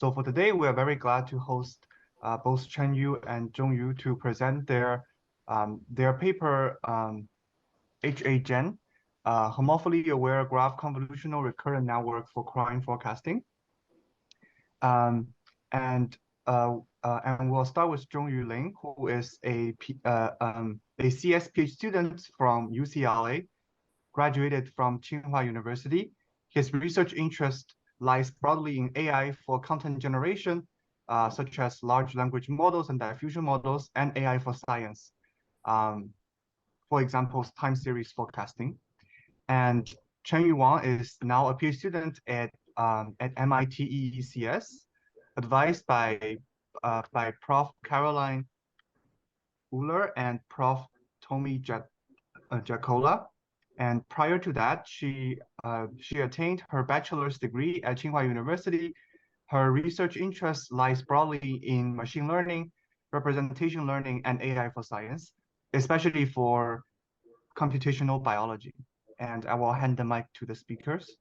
So for today, we are very glad to host both Chenyu and Zongyu to present their paper HAGEN, Homophily-Aware Graph Convolutional Recurrent Network for Crime Forecasting. Um, and we'll start with Zongyu Ling, who is a CS PhD student from UCLA, graduated from Tsinghua University. His research interest lies broadly in AI for content generation, such as large language models and diffusion models, and AI for science. For example, time series forecasting. And Chenyu Wang is now a PhD student at MIT EECS, advised by Prof. Caroline Uller and Prof. Tommy Jacola. And prior to that, she attained her bachelor's degree at Tsinghua University. Her research interest lies broadly in machine learning, representation learning, and AI for science, especially for computational biology. And I will hand the mic to the speakers.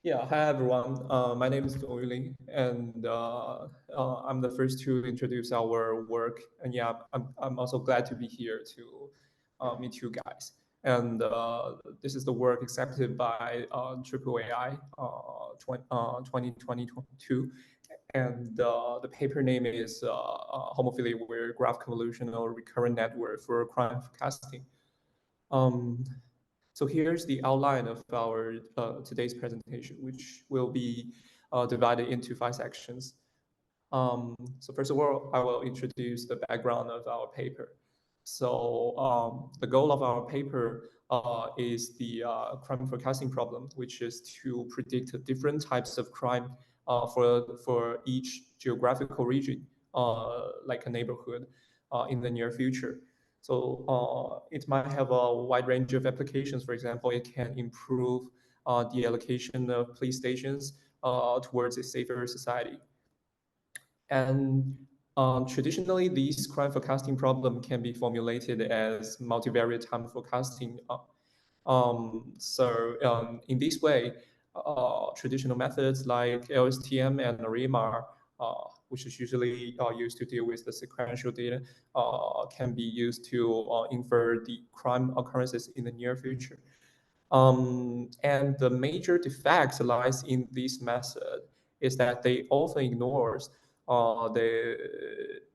Yeah, hi everyone. My name is Zongyu Ling, and I'm the first to introduce our work. And yeah, I'm also glad to be here to meet you guys. And this is the work accepted by AAAI 2022. And the paper name is Homophily-Aware Graph Convolutional Recurrent Network for Crime Forecasting. So here's the outline of our today's presentation, which will be divided into 5 sections. So first of all, I will introduce the background of our paper. So the goal of our paper is the crime forecasting problem, which is to predict different types of crime for each geographical region, like a neighborhood, in the near future. So it might have a wide range of applications. For example, it can improve the allocation of police stations towards a safer society. And traditionally, these crime forecasting problem can be formulated as multivariate time forecasting. In this way, traditional methods like LSTM and REMAR, which is usually used to deal with the sequential data, can be used to infer the crime occurrences in the near future. And the major defect lies in this method is that they often ignores the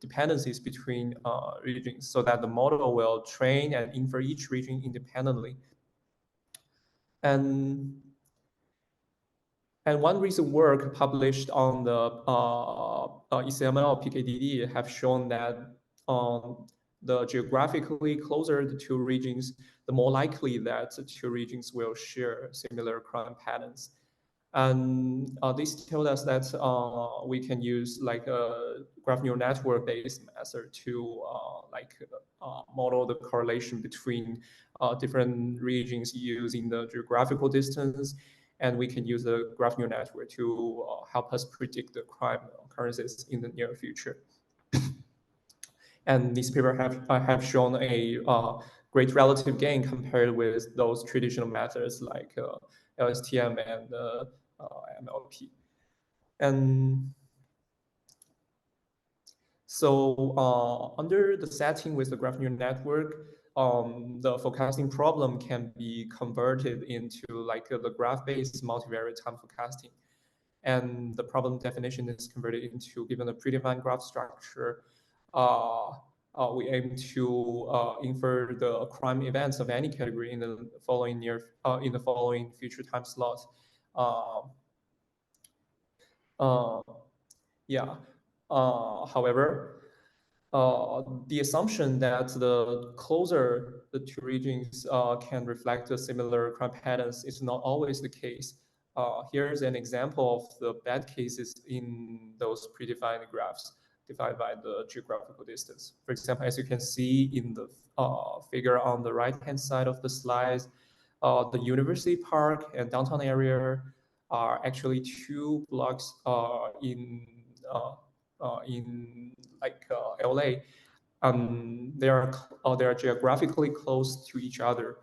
dependencies between regions, so that the model will train and infer each region independently. And one recent work published on the ECML PKDD have shown that the geographically closer the two regions, the more likely that the two regions will share similar crime patterns. And this tells us that we can use like a graph neural network based method to model the correlation between different regions using the geographical distance. And we can use the graph neural network to help us predict the crime occurrences in the near future. And these papers have shown a great relative gain compared with those traditional methods like LSTM and MLP. And so under the setting with the graph neural network, the forecasting problem can be converted into like the graph-based multivariate time forecasting. And the problem definition is converted into, given a predefined graph structure, we aim to infer the crime events of any category in the following future time slots. However, the assumption that the closer the two regions can reflect the similar crime patterns is not always the case. Here's an example of the bad cases in those predefined graphs defined by the geographical distance. For example, as you can see in the figure on the right-hand side of the slides, the University Park and downtown area are actually 2 blocks in LA. They are geographically close to each other.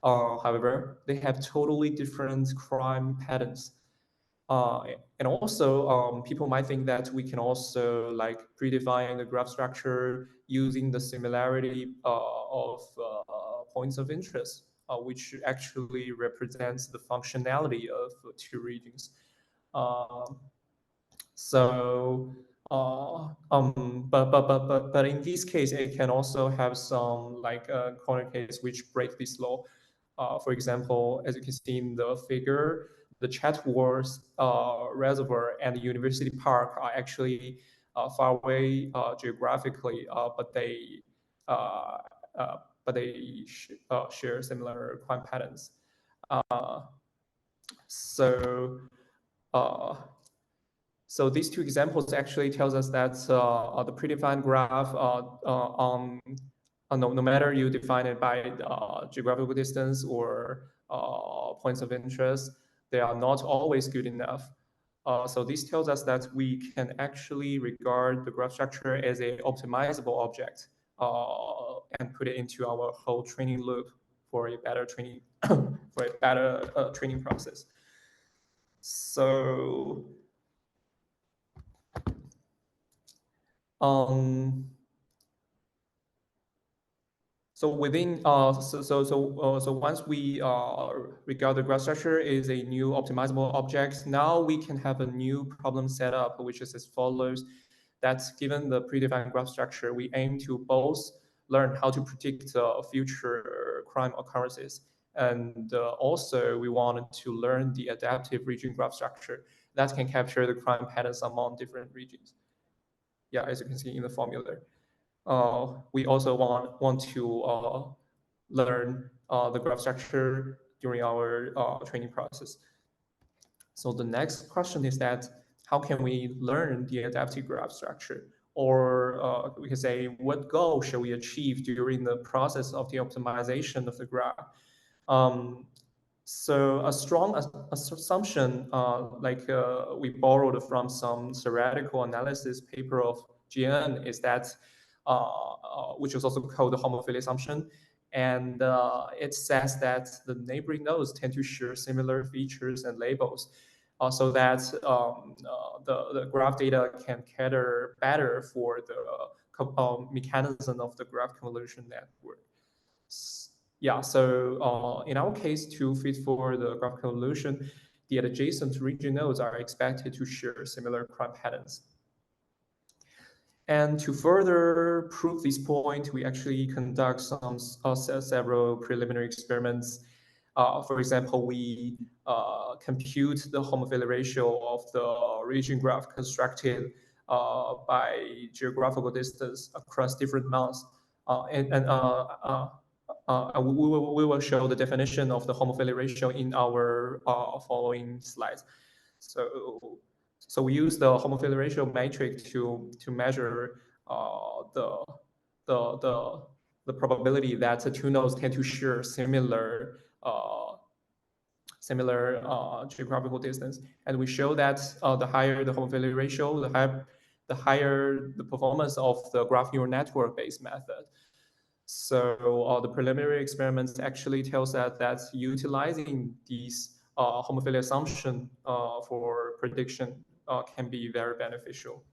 However, they have totally different crime patterns. And also, people might think that we can also like predefine the graph structure using the similarity of points of interest, which actually represents the functionality of two regions. Um, so, but in this case, it can also have some like corner case which break this law. For example, as you can see in the figure, the Chatworth Reservoir and the University Park are actually far away geographically, uh, uh, share similar crime patterns. Uh, so. Uh, so these two examples actually tells us that the predefined graph, no matter you define it by geographical distance or points of interest, they are not always good enough. So this tells us that we can actually regard the graph structure as a optimizable object and put it into our whole training loop for a better training for a better training process. So Um, so within so once we regard the graph structure is a new optimizable object, now we can have a new problem setup, which is as follows: that given the predefined graph structure, we aim to both learn how to predict future crime occurrences, and also we want to learn the adaptive region graph structure that can capture the crime patterns among different regions. Yeah, as you can see in the formula. We also want to learn the graph structure during our training process. So the next question is that how can we learn the adaptive graph structure? Or we can say, what goal shall we achieve during the process of the optimization of the graph? Um, so a strong assumption, we borrowed from some theoretical analysis paper of GN, is that, which is also called the Homophily assumption, and it says that the neighboring nodes tend to share similar features and labels, so that the graph data can cater better for the mechanism of the graph convolution network. Yeah, so in our case, to fit for the graph convolution, the adjacent region nodes are expected to share similar crime patterns. And to further prove this point, we actually conduct several preliminary experiments. For example, we compute the homophily ratio of the region graph constructed by geographical distance across different months. We will show the definition of the homophily ratio in our following slides. So we use the homophily ratio metric to measure the, the probability that the two nodes tend to share similar geographical distance, and we show that the higher the homophily ratio, the higher the performance of the graph neural network based method. So the preliminary experiments actually tells us that utilizing these homophily assumption for prediction can be very beneficial.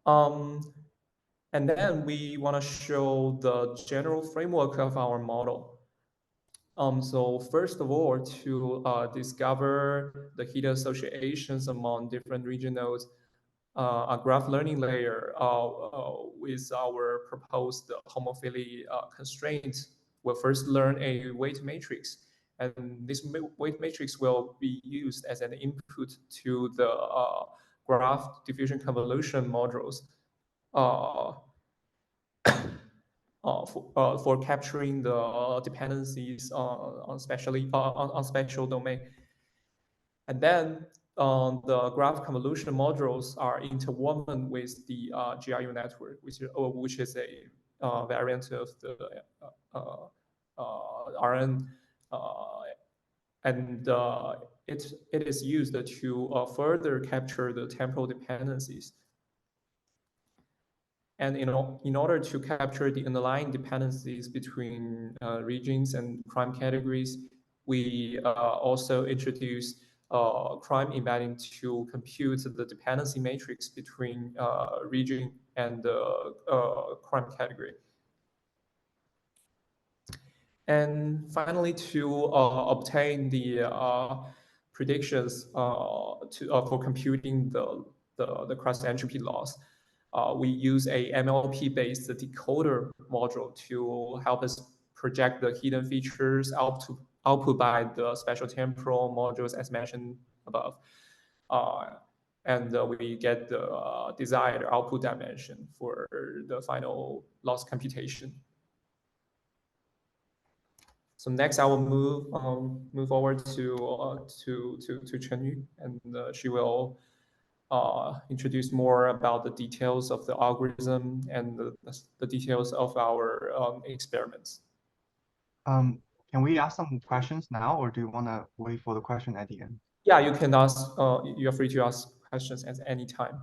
And then we want to show the general framework of our model. So first of all, to discover the hidden associations among different region nodes, a graph learning layer with our proposed homophily constraint will first learn a weight matrix. And this weight matrix will be used as an input to the graph diffusion convolution modules uh, for capturing the dependencies on spatial domain. And then the graph convolution modules are interwoven with the GRU network, which is a variant of the RN, and it is used to further capture the temporal dependencies. And in order to capture the underlying dependencies between regions and crime categories, we also introduce crime embedding to compute the dependency matrix between region and crime category. And finally, to obtain the predictions for computing the cross entropy loss, we use a MLP-based decoder module to help us project the hidden features output by the spatial temporal modules as mentioned above. And we get the desired output dimension for the final loss computation. So next, I will move forward to Chenyu, and she will introduce more about the details of the algorithm and the details of our experiments. Can we ask some questions now, or do you want to wait for the question at the end? Yeah, you can ask. You are free to ask questions at any time.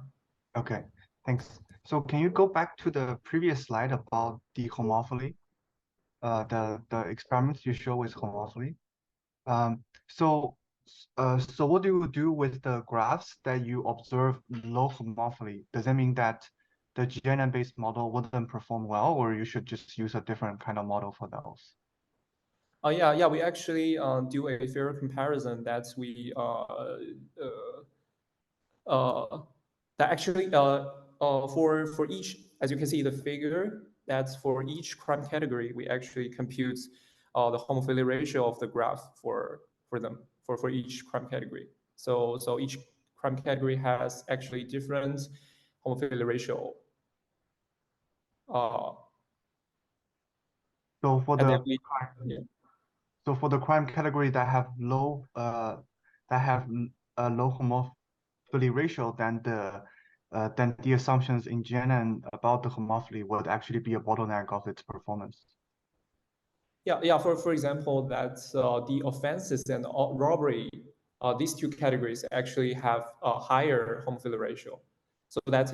Okay, thanks. So can you go back to the previous slide about the homophily? The experiments you show with homophily. So what do you do with the graphs that you observe low homophily? Does that mean that the GNN-based model wouldn't perform well, or you should just use a different kind of model for those? Yeah, we actually do a fair comparison that we that actually for each, as you can see the figure, that's for each crime category, we actually compute the homophily ratio of the graph for them for each crime category. So each crime category has actually different homophily ratio. So for the yeah. So for the crime category that have low a low homophily ratio, then the assumptions in GNN about the homophily would actually be a bottleneck of its performance. Yeah. For example, that the offenses and robbery, these two categories actually have a higher homophily ratio. So that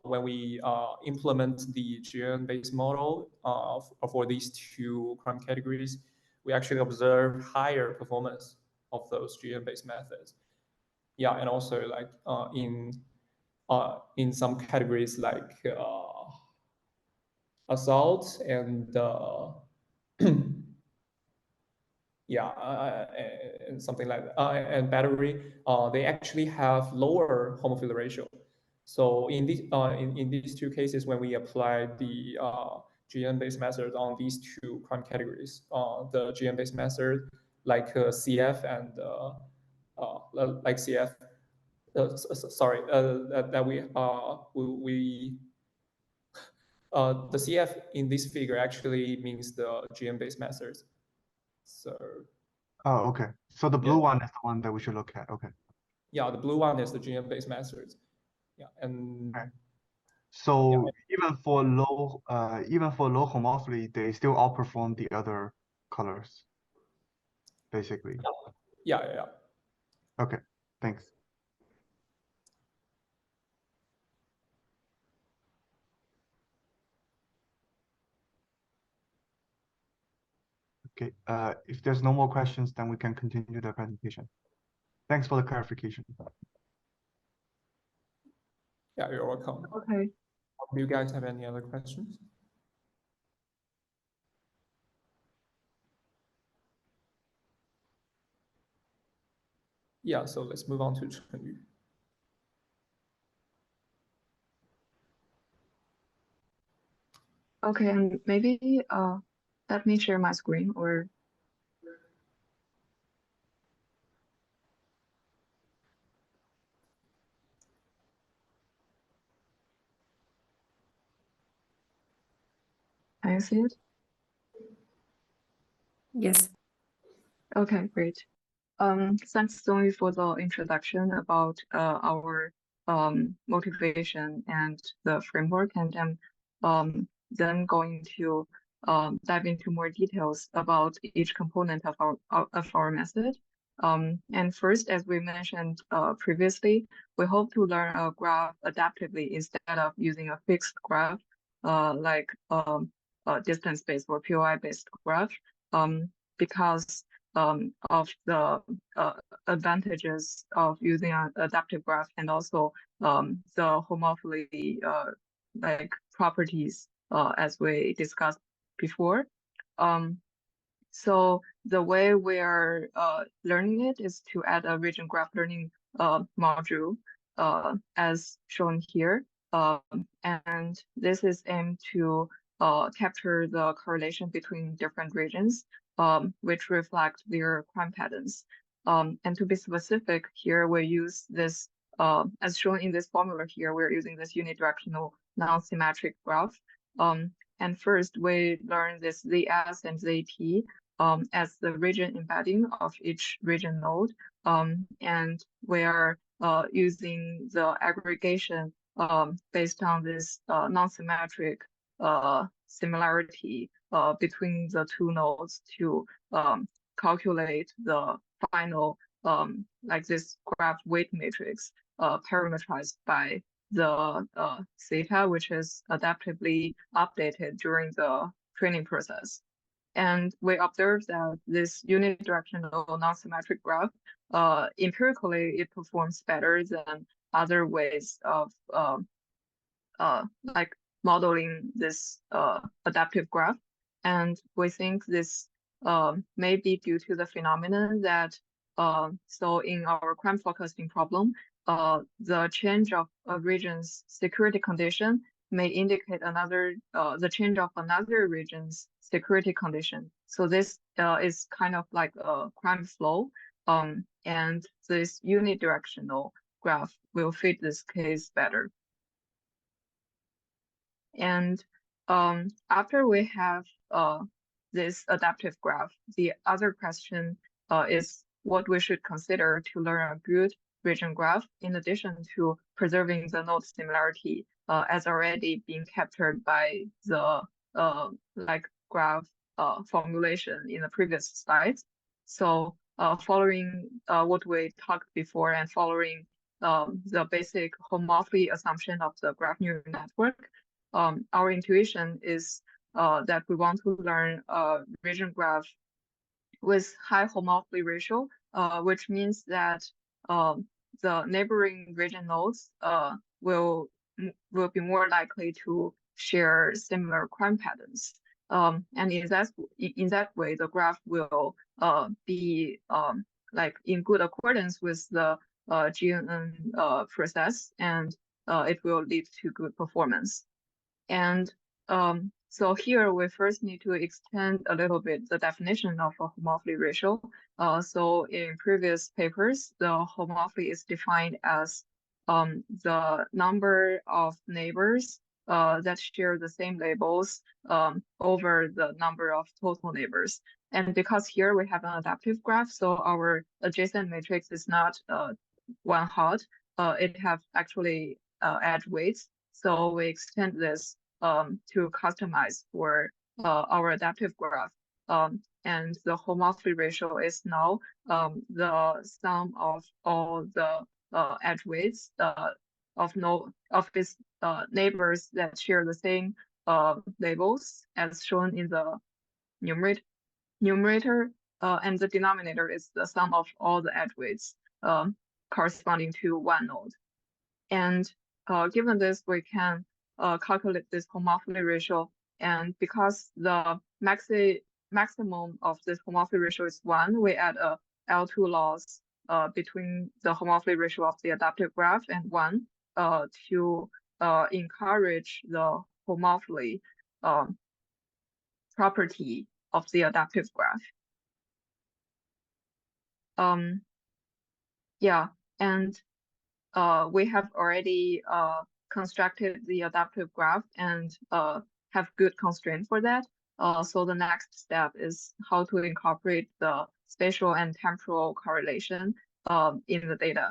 when we implement the GN-based model for these two crime categories, we actually observe higher performance of those GN-based methods. Yeah, and also like in some categories like assault and and something like that, and battery, they actually have lower homophily ratio. So in these two cases, when we apply the GN-based method on these two crime categories, the GN-based method like CF and like CF, sorry, that we the CF in this figure actually means the GN-based methods. So Oh, okay. So the blue one is the one that we should look at. Okay. yeah, the blue one is the GN-based methods. Yeah, and okay. So even for low homophily, they still outperform the other colors, basically. Yeah. Okay, thanks. Okay, if there's no more questions, then we can continue the presentation. Thanks for the clarification. Yeah, you're welcome. Okay. Do you guys have any other questions? Yeah, so let's move on to Chenyu. Okay, and maybe let me share my screen or can you see it? Yes. Okay, great. Thanks, Zongyu, for the introduction about our motivation and the framework, and I'm then going to dive into more details about each component of our method. And first, as we mentioned previously, we hope to learn a graph adaptively instead of using a fixed graph like a distance-based or POI-based graph, because of the advantages of using an adaptive graph and also the homophily like properties as we discussed before. So the way we are learning it is to add a region graph learning module as shown here. And this is aimed to capture the correlation between different regions, which reflect their crime patterns. And to be specific here, we use this, as shown in this formula here, we're using this unidirectional non-symmetric graph. And first, we learn this ZS and ZT as the region embedding of each region node. And we are using the aggregation based on this non-symmetric similarity between the two nodes to calculate the final like this graph weight matrix parameterized by the theta, which is adaptively updated during the training process. And we observed that this unidirectional non-symmetric graph, empirically, it performs better than other ways of like modeling this adaptive graph. And we think this may be due to the phenomenon that, so in our crime forecasting problem, the change of a region's security condition may indicate another, the change of another region's security condition. So this is kind of like a crime flow, and this unidirectional graph will fit this case better. And after we have this adaptive graph, the other question is what we should consider to learn a good region graph, in addition to preserving the node similarity as already being captured by the like graph formulation in the previous slides. So following what we talked before and following the basic homophily assumption of the graph neural network, our intuition is that we want to learn a region graph with high homophily ratio, which means that the neighboring region nodes will be more likely to share similar crime patterns. And in that way, the graph will be like in good accordance with the GNN process, and it will lead to good performance. And so here we first need to extend a little bit the definition of a homophily ratio. So in previous papers, the homophily is defined as the number of neighbors that share the same labels over the number of total neighbors. And because here we have an adaptive graph, so our adjacent matrix is not one hot, it have actually edge weights. So we extend this to customize for our adaptive graph. And the homophily ratio is now the sum of all the edge weights of its neighbors that share the same labels as shown in the numerator, and the denominator is the sum of all the edge weights corresponding to one node. And given this, we can calculate this homophily ratio, and because the maximum of this homophily ratio is 1, we add a L2 loss between the homophily ratio of the adaptive graph and 1 to encourage the homophily property of the adaptive graph. Yeah, and we have already constructed the adaptive graph and have good constraint for that. So the next step is how to incorporate the spatial and temporal correlation in the data.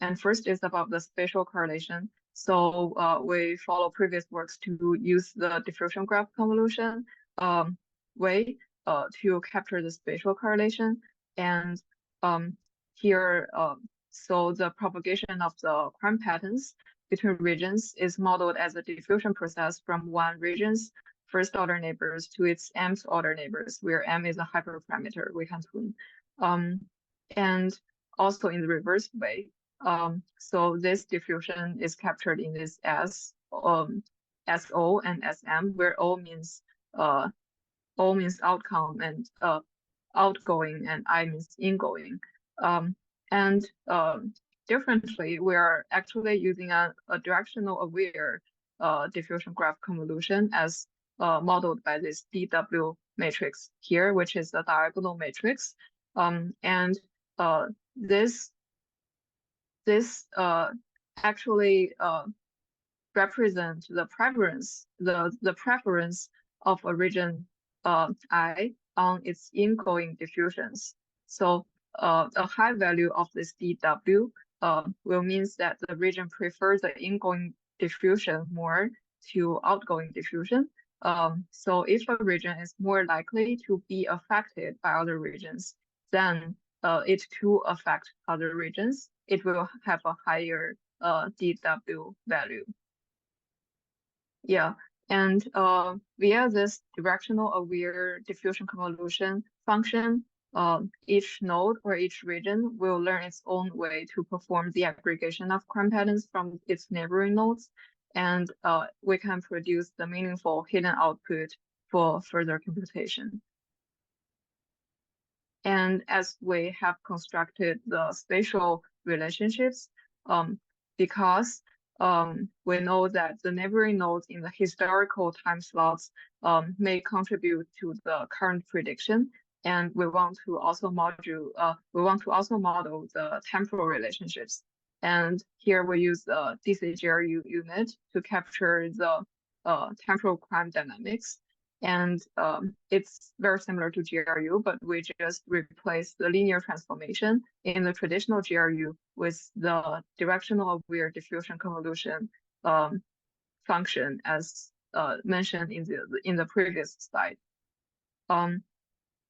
And first is about the spatial correlation. So we follow previous works to use the diffusion graph convolution way to capture the spatial correlation. And here, so the propagation of the crime patterns between regions is modeled as a diffusion process from one region's first order neighbors to its mth order neighbors, where m is a hyperparameter we can tune. And also in the reverse way. So this diffusion is captured in this S, SO and SM, where O means outcome and outgoing, and I means ingoing. Differently, we are actually using a directional aware diffusion graph convolution as modeled by this DW matrix here, which is a diagonal matrix. This actually represent the preference, the preference of a region I on its ingoing diffusions. So a high value of this DW will means that the region prefers the ingoing diffusion more to outgoing diffusion. So if a region is more likely to be affected by other regions, then it to affect other regions, it will have a higher DW value. Yeah, and via this directional aware diffusion convolution function, each node or each region will learn its own way to perform the aggregation of crime patterns from its neighboring nodes, and we can produce the meaningful hidden output for further computation. And as we have constructed the spatial relationships, because we know that the neighboring nodes in the historical time slots may contribute to the current prediction, and we want to also model the temporal relationships. And here we use the DCGRU unit to capture the temporal crime dynamics. And it's very similar to GRU, but we just replace the linear transformation in the traditional GRU with the directional aware diffusion convolution function as mentioned in the previous slide. And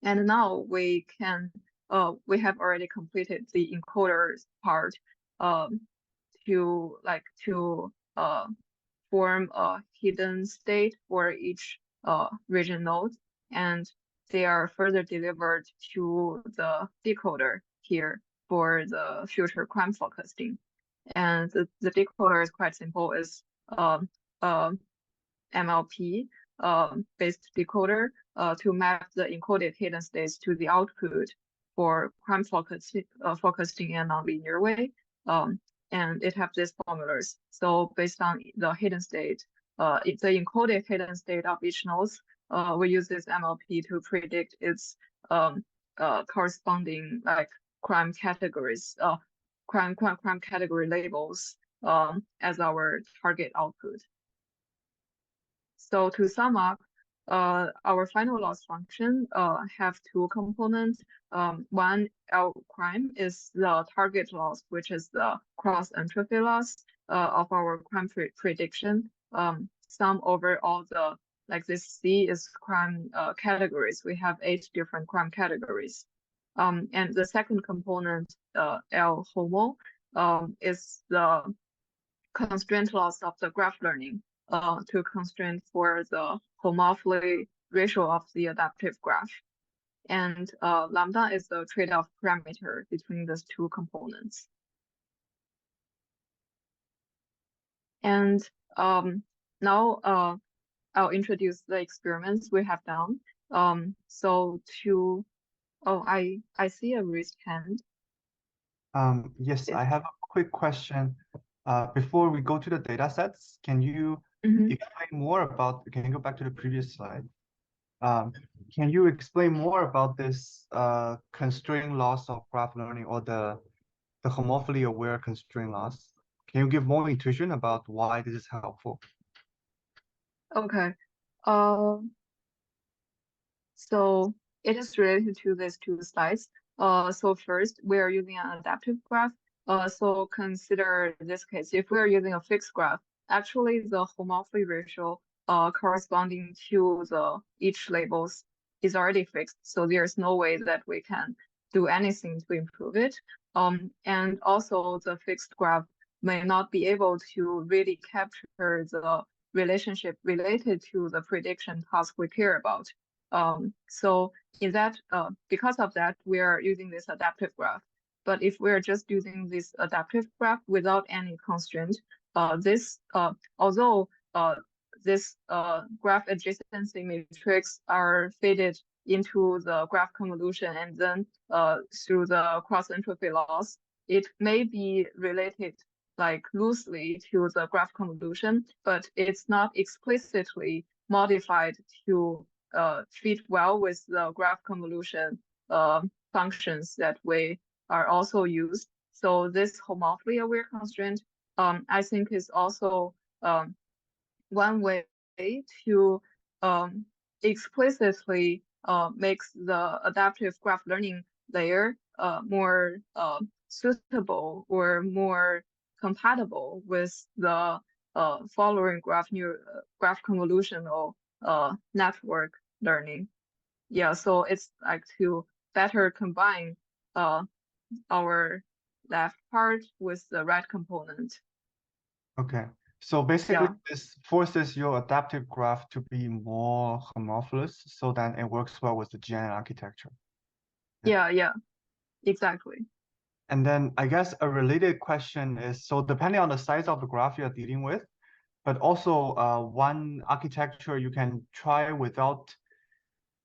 now we have already completed the encoder part to form a hidden state for each region node, and they are further delivered to the decoder here for the future crime forecasting. And the decoder is quite simple. It's MLP based decoder to map the encoded hidden states to the output for crime forecasting in a nonlinear way. And it has these formulas. So based on the hidden state, the encoded hidden state of each node, we use this MLP to predict its corresponding crime categories, crime category labels as our target output. So to sum up, our final loss function have two components. One L crime is the target loss, which is the cross entropy loss of our crime prediction. Sum over all the, this C is crime categories. We have 8 different crime categories. And the second component, L homo, is the constraint loss of the graph learning to constraint for the homophily ratio of the adaptive graph. And lambda is the trade-off parameter between those two components. And now I'll introduce the experiments we have done. I see a raised hand. Yes, I have a quick question. Before we go to the data sets, can you explain more about, can you go back to the previous slide? Can you explain more about this constraint loss of graph learning, or the homophily-aware constraint loss? Can you give more intuition about why this is helpful? Okay. So it is related to these two slides. So first, we are using an adaptive graph. So consider this case. If we are using a fixed graph, actually the homophily ratio corresponding to the each labels is already fixed. So there's no way that we can do anything to improve it. And also the fixed graph may not be able to really capture the relationship related to the prediction task we care about. So in that, because of that, we are using this adaptive graph. But if we're just using this adaptive graph without any constraint, although this graph adjacency matrix are fitted into the graph convolution and then through the cross entropy loss, it may be related like loosely to the graph convolution, but it's not explicitly modified to fit well with the graph convolution functions that we are also used. So this homophily-aware constraint, I think, is also one way to explicitly makes the adaptive graph learning layer more suitable or more compatible with the following graph convolutional network learning. Yeah, so it's like to better combine our left part with the right component. Okay. So basically, Yeah. this forces your adaptive graph to be more homophilous, so that it works well with the GNN architecture. Yeah, exactly. And then I guess a related question is, so depending on the size of the graph you're dealing with, but also one architecture you can try without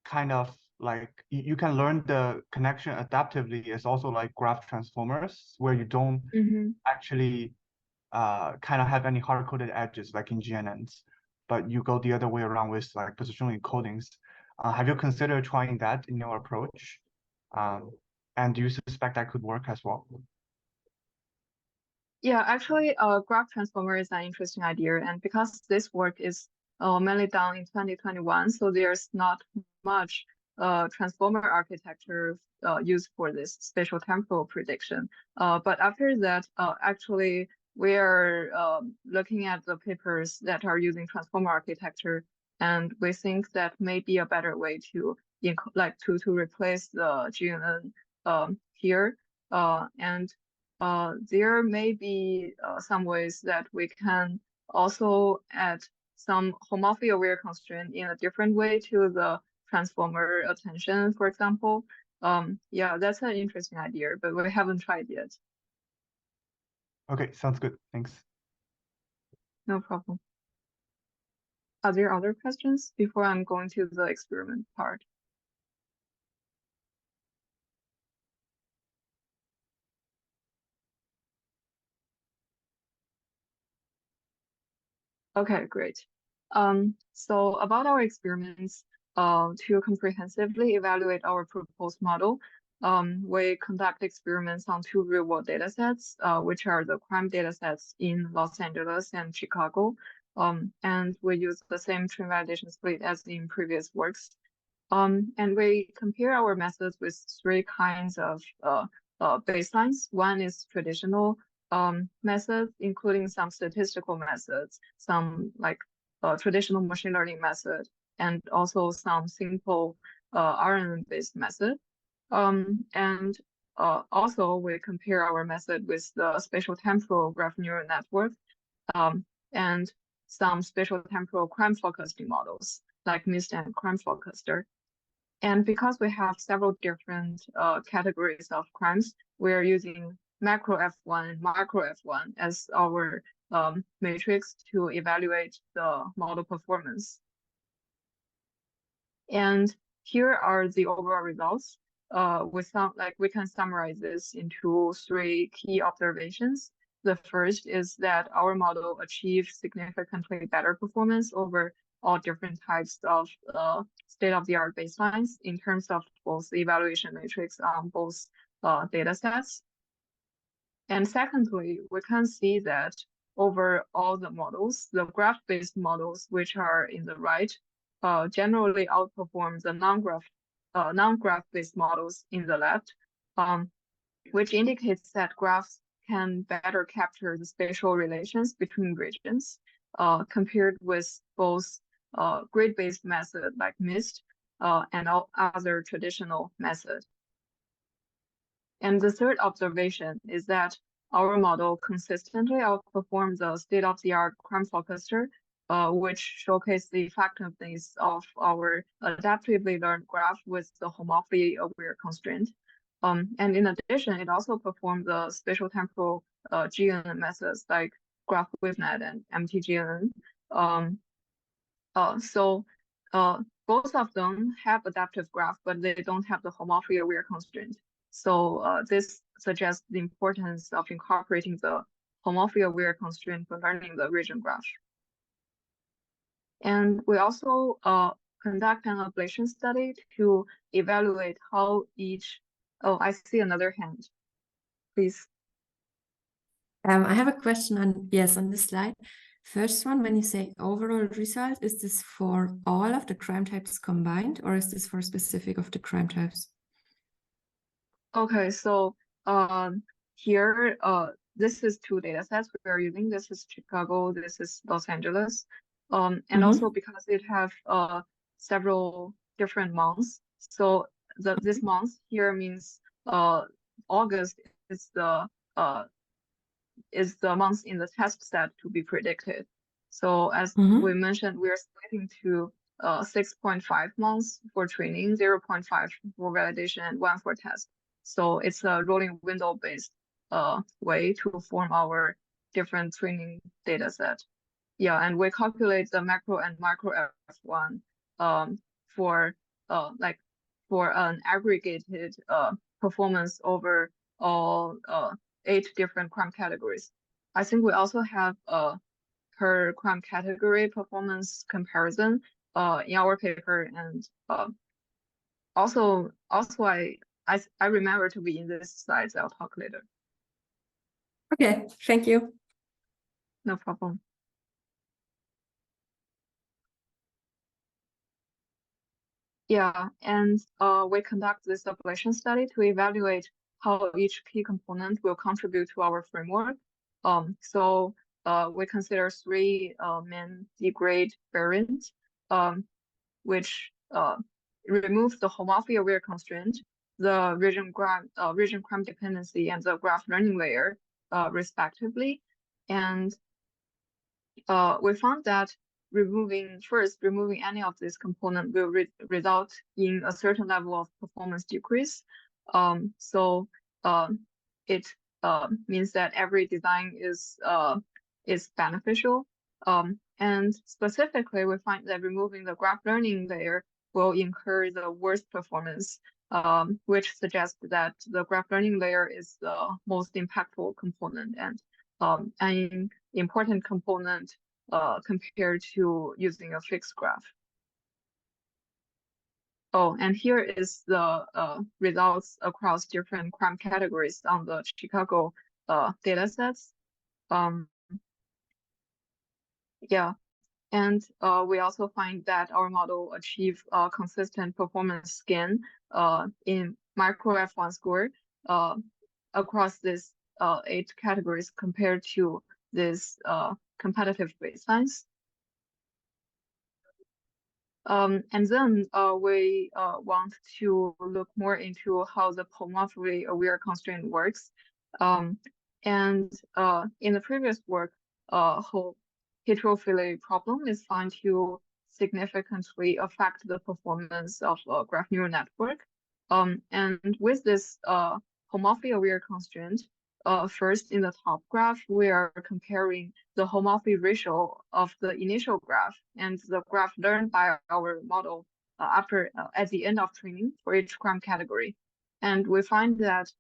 kind of like, you can learn the connection adaptively is also like graph transformers, where you don't actually kind of have any hard-coded edges like in GNNs, but you go the other way around with like positional encodings. Have you considered trying that in your approach? And do you suspect that could work as well? Yeah, actually, graph transformer is an interesting idea, and because this work is mainly done in 2021, so there's not much transformer architecture used for this spatial temporal prediction. But after that, actually, we're looking at the papers that are using transformer architecture, and we think that may be a better way to to replace the GNN here, and there may be some ways that we can also add some homophily-aware constraint in a different way to the transformer attention, for example. Yeah, that's an interesting idea, but we haven't tried yet. Okay, sounds good. Thanks. No problem. Are there other questions before I'm going to the experiment part? Okay, great. So about our experiments, to comprehensively evaluate our proposed model, we conduct experiments on two real-world datasets, which are the crime datasets in Los Angeles and Chicago. And we use the same train validation split as in previous works. And we compare our methods with three kinds of baselines. One is traditional methods, including some statistical methods, some like traditional machine learning method, and also some simple RNN-based method. And also we compare our method with the spatial temporal graph neural network and some spatial temporal crime forecasting models like MIST and crime forecaster. And because we have several different categories of crimes, we're using macro F1 and micro F1 as our matrix to evaluate the model performance. And here are the overall results. We can summarize this into three key observations. The first is that our model achieves significantly better performance over all different types of state-of-the-art baselines in terms of both the evaluation matrix on both data sets. And secondly, we can see that over all the models, the graph-based models, which are in the right, generally outperform the non-graph-based models in the left, which indicates that graphs can better capture the spatial relations between regions, compared with both grid-based method like MIST and other traditional methods. And the third observation is that our model consistently outperforms the state-of-the-art crime-fall cluster, which showcase the effectiveness of our adaptively learned graph with the homophily-aware constraint. And in addition, it also performed the spatial temporal GNN methods like graph wavenet and MTGNN. So both of them have adaptive graph, but they don't have the homophily-aware constraint. So this suggests the importance of incorporating the homophily-aware constraint for learning the region graph. And we also conduct an ablation study to evaluate how each. Oh, I see another hand. Please. I have a question on this slide. First one, when you say overall result, is this for all of the crime types combined, or is this for specific of the crime types? Okay, so here this is two data sets we are using. This is Chicago, this is Los Angeles. And also because it have several different months. So this month here means August is the month in the test set to be predicted. So as we mentioned, we are splitting to 6.5 months for training, 0.5 for validation, and 1 for test. So it's a rolling window based way to form our different training data set. Yeah, and we calculate the macro and micro F1 for an aggregated performance over all 8 different crime categories. I think we also have per crime category performance comparison in our paper, and also I remember to be in this slide. I'll talk later. Okay, thank you. No problem. Yeah, and we conduct this ablation study to evaluate how each key component will contribute to our framework. So we consider 3 main degrade variants, which remove the homophily-aware constraint, the region crime dependency, and the graph learning layer, respectively. And we found that removing any of this component will result in a certain level of performance decrease. So it means that every design is beneficial. And specifically, we find that removing the graph learning layer will incur the worst performance, which suggests that the graph learning layer is the most impactful component and an important component compared to using a fixed graph. Oh, and here is the results across different crime categories on the Chicago data sets. Yeah, and we also find that our model achieve consistent performance gain in micro F1 score across these 8 categories compared to this competitive baselines. And then we want to look more into how the homophily-aware constraint works. And in the previous work, heterophily problem is found to significantly affect the performance of a graph neural network. And with this homophily-aware constraint, first in the top graph, we are comparing the homophily ratio of the initial graph and the graph learned by our model at the end of training for each crime category. And we find that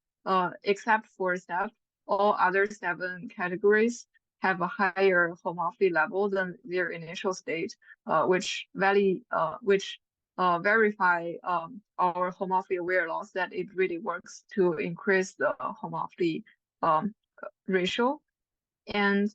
except for step, all other 7 categories have a higher homophily level than their initial state, which verify our homophily-aware loss that it really works to increase the homophily ratio. And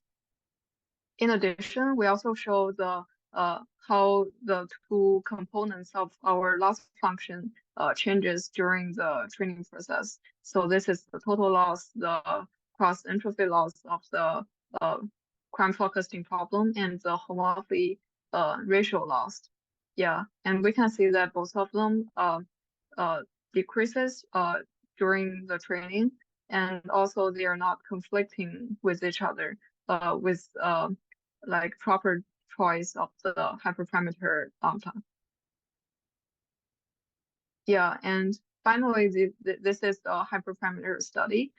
in addition, we also show the how the 2 components of our loss function changes during the training process. So this is the total loss, the cross entropy loss of the crime forecasting problem, and the homophily ratio loss. Yeah, and we can see that both of them decreases during the training, and also they are not conflicting with each other with like proper choice of the hyperparameter lambda. Yeah, and finally, this is the hyperparameter study.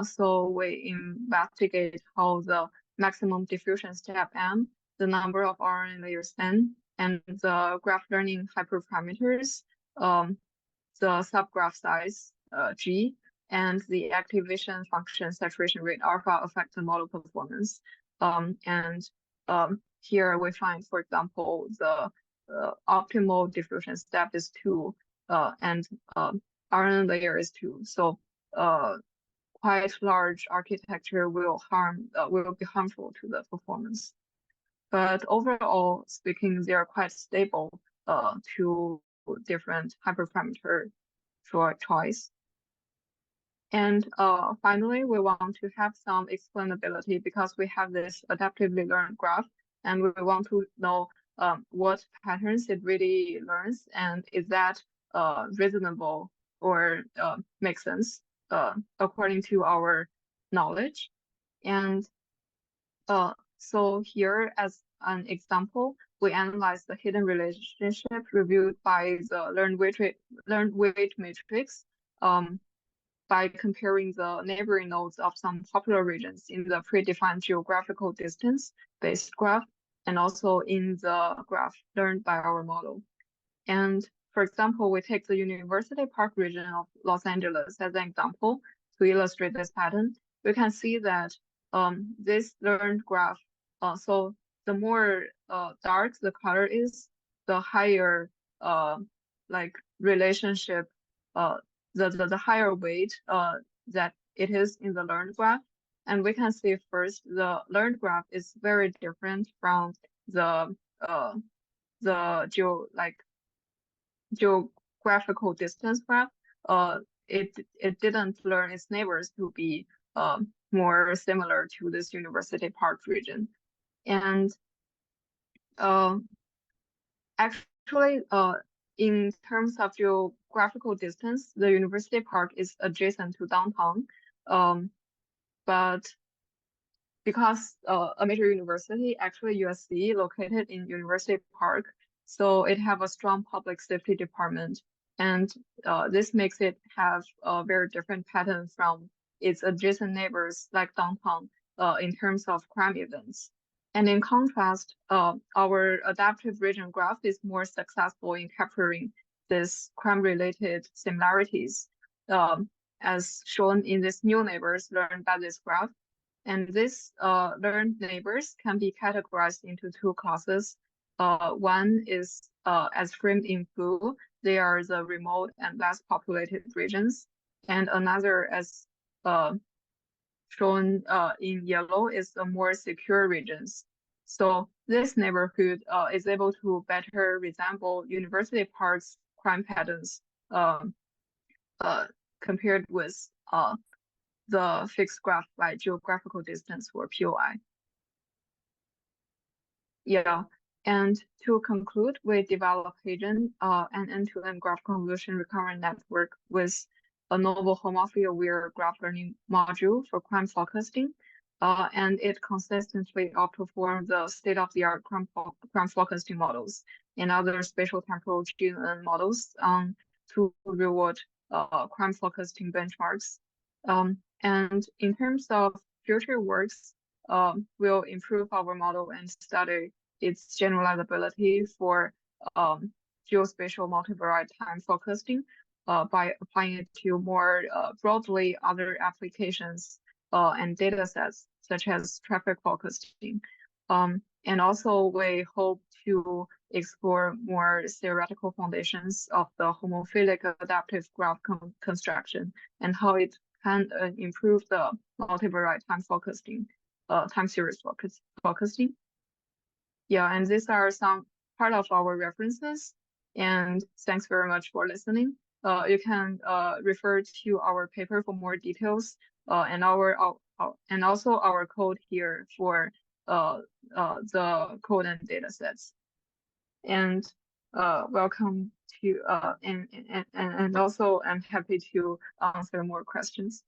So we investigate how the maximum diffusion step M, the number of RNA layers N, and the graph learning hyperparameters, the subgraph size G, and the activation function saturation rate alpha affect the model performance. Here we find, for example, the optimal diffusion step is 2, and RNA layer is 2. So quite large architecture will be harmful to the performance. But overall speaking, they are quite stable to different hyperparameter choice. And finally, we want to have some explainability because we have this adaptively learned graph, and we want to know what patterns it really learns, and is that reasonable or makes sense according to our knowledge. And so here, as an example, we analyze the hidden relationship reviewed by the learned weight matrix by comparing the neighboring nodes of some popular regions in the predefined geographical distance-based graph, and also in the graph learned by our model. And for example, we take the University Park region of Los Angeles as an example to illustrate this pattern. We can see that this learned graph, so the more dark the color is, the higher like relationship, the higher weight that it is in the learned graph. And we can see first the learned graph is very different from the geographical distance graph. It didn't learn its neighbors to be more similar to this University Park region. And actually, in terms of geographical distance, the University Park is adjacent to downtown. But because a major university, actually USC, located in University Park, so it have a strong public safety department, and this makes it have a very different pattern from its adjacent neighbors like downtown in terms of crime events. And in contrast, our adaptive region graph is more successful in capturing this crime-related similarities, as shown in these new neighbors learned by this graph. And these learned neighbors can be categorized into 2 classes. One is, as framed in blue, they are the remote and less populated regions. And another, as shown in yellow, is the more secure regions. So this neighborhood is able to better resemble University Park's crime patterns compared with the fixed graph by geographical distance or POI. Yeah, and to conclude, we developed HAGEN, an end-to-end graph convolution recurrent network with a novel homophily-aware graph learning module for crime forecasting, and it consistently outperformed the state-of-the-art crime forecasting models and other spatial temporal GNN models to reward crime forecasting benchmarks. And in terms of future works, we'll improve our model and study its generalizability for geospatial multivariate time forecasting by applying it to more broadly other applications and data sets, such as traffic forecasting. And also, we hope to explore more theoretical foundations of the homophilic adaptive graph construction and how it can improve the multivariate time forecasting, time series forecasting. Yeah, and these are some part of our references. And thanks very much for listening. You can refer to our paper for more details and also our code here for the code and data sets. And welcome to and also I'm happy to answer more questions.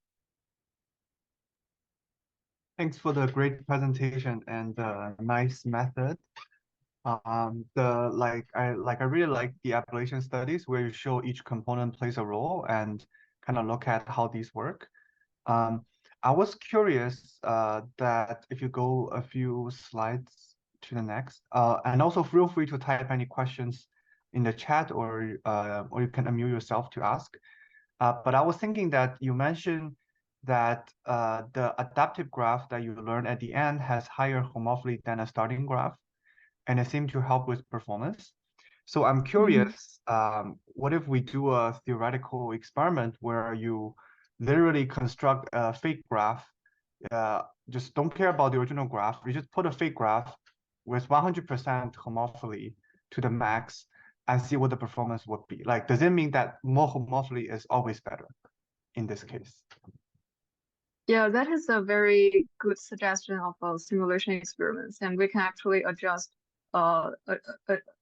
Thanks for the great presentation and the nice method. I really like the application studies where you show each component plays a role and kind of look at how these work. I was curious that if you go a few slides to the next, and also feel free to type any questions in the chat, or you can unmute yourself to ask. But I was thinking that you mentioned that the adaptive graph that you learn at the end has higher homophily than a starting graph, and it seemed to help with performance. So I'm curious, what if we do a theoretical experiment where you literally construct a fake graph, just don't care about the original graph, you just put a fake graph with 100% homophily to the max and see what the performance would be. Like, does it mean that more homophily is always better in this case? Yeah, that is a very good suggestion of a simulation experiments, and we can actually adjust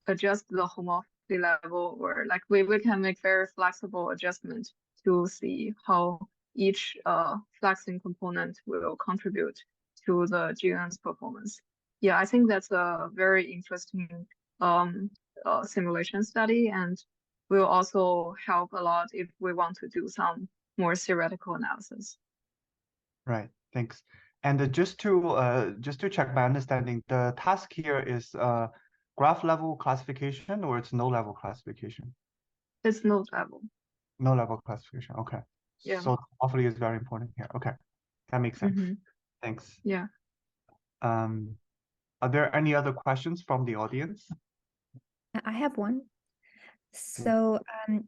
adjust the homophily level, or like we can make very flexible adjustment to see how each flexing component will contribute to the GNN's performance. Yeah, I think that's a very interesting simulation study, and will also help a lot if we want to do some more theoretical analysis. Right, thanks. And just to check my understanding, the task here is graph level classification, or it's no level classification? It's node level. No level classification. Okay. Yeah. So homophily is very important here. Okay, that makes sense. Thanks. Yeah. Are there any other questions from the audience? I have one. So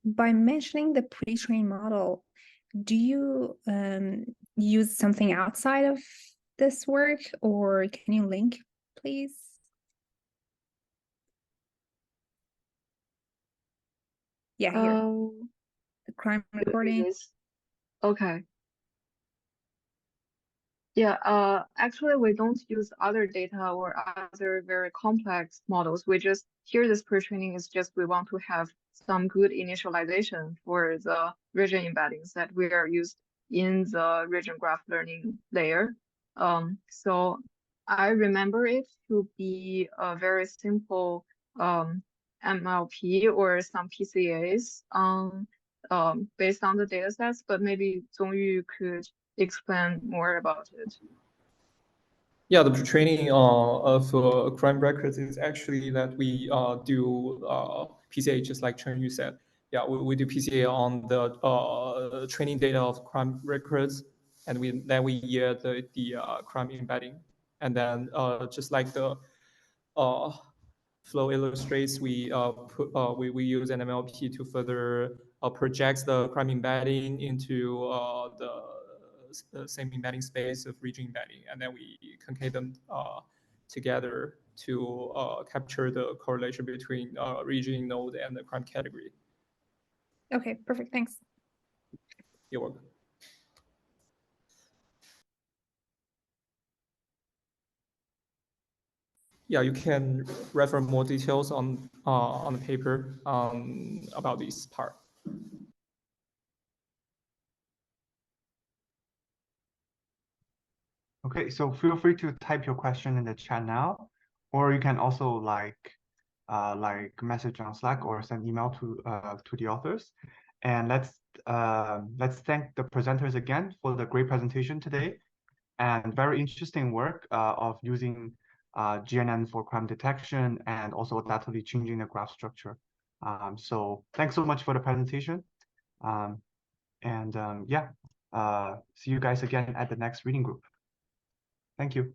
by mentioning the pre-trained model, do you use something outside of this work, or can you link, please? Yeah, here. The crime recording. Okay. Yeah, actually we don't use other data or other very complex models. We just, here this pre-training is just we want to have some good initialization for the region embeddings that we are used in the region graph learning layer. So I remember it to be a very simple MLP or some PCAs based on the data sets, but maybe Zongyu could explain more about it. Yeah, the training of crime records is actually that we do PCA, just like Chenyu said. Yeah, we do PCA on the training data of crime records, and then we yield the crime embedding, and then just like the flow illustrates, we use an MLP to further project the crime embedding into the same embedding space of region embedding, and then we concave them together to capture the correlation between region node and the crime category. Okay, perfect. Thanks. You're welcome. Yeah, you can refer more details on the paper about this part. Okay, so feel free to type your question in the chat now, or you can also like message on Slack or send email to the authors. And let's thank the presenters again for the great presentation today, and very interesting work of using GNN for crime detection and also adaptively changing the graph structure. So thanks so much for the presentation. Yeah, see you guys again at the next reading group. Thank you.